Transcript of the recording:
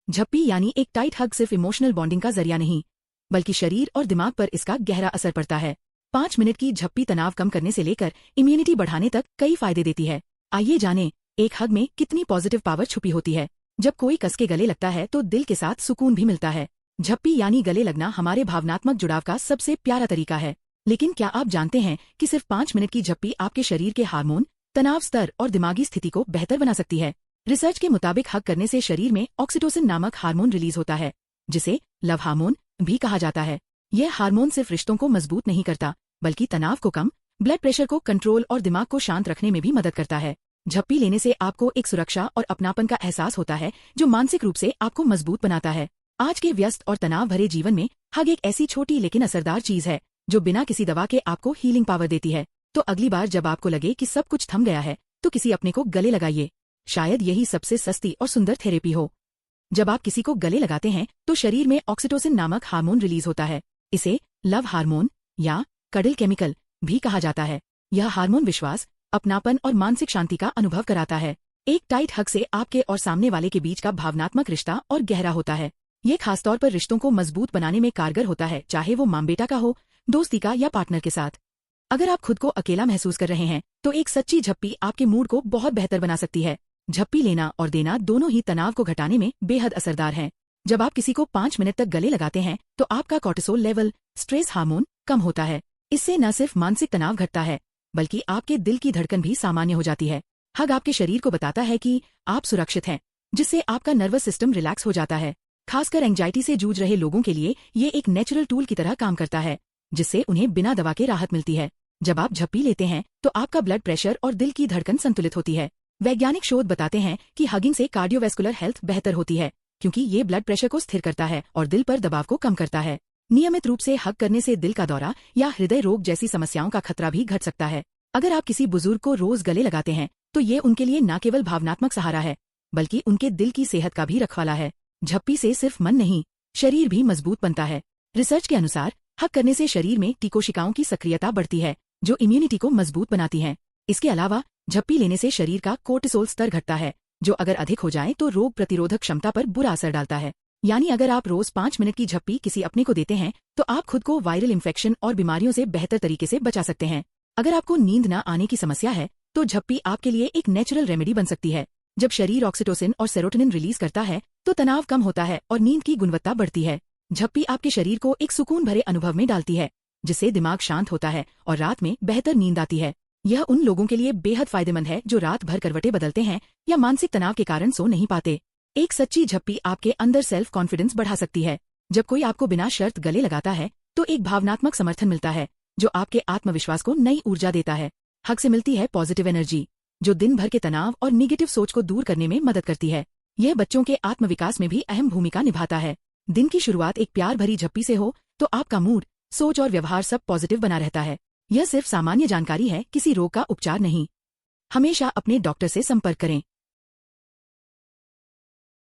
झप्पी यानी एक टाइट हग सिर्फ इमोशनल बॉन्डिंग का जरिया नहीं, बल्कि शरीर और दिमाग पर इसका गहरा असर पड़ता है। 5 मिनट की झप्पी तनाव कम करने से लेकर इम्यूनिटी बढ़ाने तक कई फायदे देती है। आइए जानें, एक हग में कितनी पॉजिटिव पावर छुपी होती है। जब कोई कस के गले लगता है तो दिल के साथ सुकून भी मिलता है। झप्पी यानी गले लगना हमारे भावनात्मक जुड़ाव का सबसे प्यारा तरीका है। लेकिन क्या आप जानते हैं कि सिर्फ 5 मिनट की झप्पी आपके शरीर के हार्मोन, तनाव स्तर और दिमागी स्थिति को बेहतर बना सकती है। रिसर्च के मुताबिक हग करने से शरीर में ऑक्सीटोसिन नामक हार्मोन रिलीज होता है, जिसे लव हार्मोन भी कहा जाता है। यह हार्मोन सिर्फ रिश्तों को मजबूत नहीं करता, बल्कि तनाव को कम, ब्लड प्रेशर को कंट्रोल और दिमाग को शांत रखने में भी मदद करता है। झप्पी लेने से आपको एक सुरक्षा और अपनापन का एहसास होता है, जो मानसिक रूप से आपको मजबूत बनाता है। आज के व्यस्त और तनाव भरे जीवन में हग एक ऐसी छोटी लेकिन असरदार चीज है, जो बिना किसी दवा के आपको हीलिंग पावर देती है। तो अगली बार जब आपको लगे कि सब कुछ थम गया है, तो किसी अपने को गले लगाइए। शायद यही सबसे सस्ती और सुंदर थेरेपी हो। जब आप किसी को गले लगाते हैं तो शरीर में ऑक्सीटोसिन नामक हार्मोन रिलीज होता है। इसे लव हार्मोन या कडल केमिकल भी कहा जाता है। यह हार्मोन विश्वास, अपनापन और मानसिक शांति का अनुभव कराता है। एक टाइट हग से आपके और सामने वाले के बीच का भावनात्मक रिश्ता और गहरा होता है। ये खासतौर पर रिश्तों को मजबूत बनाने में कारगर होता है, चाहे वो माँ बेटा का हो, दोस्ती का या पार्टनर के साथ। अगर आप खुद को अकेला महसूस कर रहे हैं तो एक सच्ची झप्पी आपके मूड को बहुत बेहतर बना सकती है। झप्पी लेना और देना दोनों ही तनाव को घटाने में बेहद असरदार हैं। जब आप किसी को 5 मिनट तक गले लगाते हैं तो आपका कॉर्टिसोल लेवल, स्ट्रेस हार्मोन, कम होता है। इससे न सिर्फ मानसिक तनाव घटता है, बल्कि आपके दिल की धड़कन भी सामान्य हो जाती है। हग आपके शरीर को बताता है कि आप सुरक्षित हैं, जिससे आपका नर्वस सिस्टम रिलैक्स हो जाता है। खासकर एंग्जाइटी से जूझ रहे लोगों के लिए ये एक नेचुरल टूल की तरह काम करता है, जिससे उन्हें बिना दवा के राहत मिलती है। जब आप झप्पी लेते हैं तो आपका ब्लड प्रेशर और दिल की धड़कन संतुलित होती है। वैज्ञानिक शोध बताते हैं कि हगिंग से कार्डियोवैस्कुलर हेल्थ बेहतर होती है, क्योंकि ये ब्लड प्रेशर को स्थिर करता है और दिल पर दबाव को कम करता है। नियमित रूप से हग करने से दिल का दौरा या हृदय रोग जैसी समस्याओं का खतरा भी घट सकता है। अगर आप किसी बुजुर्ग को रोज गले लगाते हैं तो ये उनके लिए न केवल भावनात्मक सहारा है, बल्कि उनके दिल की सेहत का भी रखवाला है। झप्पी से सिर्फ मन नहीं, शरीर भी मजबूत बनता है। रिसर्च के अनुसार हग करने से शरीर में टी कोशिकाओं की सक्रियता बढ़ती है, जो इम्यूनिटी को मजबूत बनाती हैं। इसके अलावा झप्पी लेने से शरीर का कोर्टिसोल स्तर घटता है, जो अगर अधिक हो जाए तो रोग प्रतिरोधक क्षमता पर बुरा असर डालता है। यानी अगर आप रोज 5 मिनट की झप्पी किसी अपने को देते हैं तो आप खुद को वायरल इन्फेक्शन और बीमारियों से बेहतर तरीके से बचा सकते हैं। अगर आपको नींद न आने की समस्या है तो झप्पी आपके लिए एक नेचुरल रेमेडी बन सकती है। जब शरीर ऑक्सीटोसिन और सेरोटोनिन रिलीज करता है तो तनाव कम होता है और नींद की गुणवत्ता बढ़ती है। झप्पी आपके शरीर को एक सुकून भरे अनुभव में डालती है, जिससे दिमाग शांत होता है और रात में बेहतर नींद आती है। यह उन लोगों के लिए बेहद फायदेमंद है जो रात भर करवटें बदलते हैं या मानसिक तनाव के कारण सो नहीं पाते। एक सच्ची झप्पी आपके अंदर सेल्फ कॉन्फिडेंस बढ़ा सकती है। जब कोई आपको बिना शर्त गले लगाता है तो एक भावनात्मक समर्थन मिलता है, जो आपके आत्मविश्वास को नई ऊर्जा देता है। हग से मिलती है पॉजिटिव एनर्जी, जो दिन भर के तनाव और निगेटिव सोच को दूर करने में मदद करती है। यह बच्चों के आत्मविकास में भी अहम भूमिका निभाता है। दिन की शुरुआत एक प्यार भरी झप्पी से हो तो आपका मूड, सोच और व्यवहार सब पॉजिटिव बना रहता है। यह सिर्फ सामान्य जानकारी है, किसी रोग का उपचार नहीं। हमेशा अपने डॉक्टर से संपर्क करें।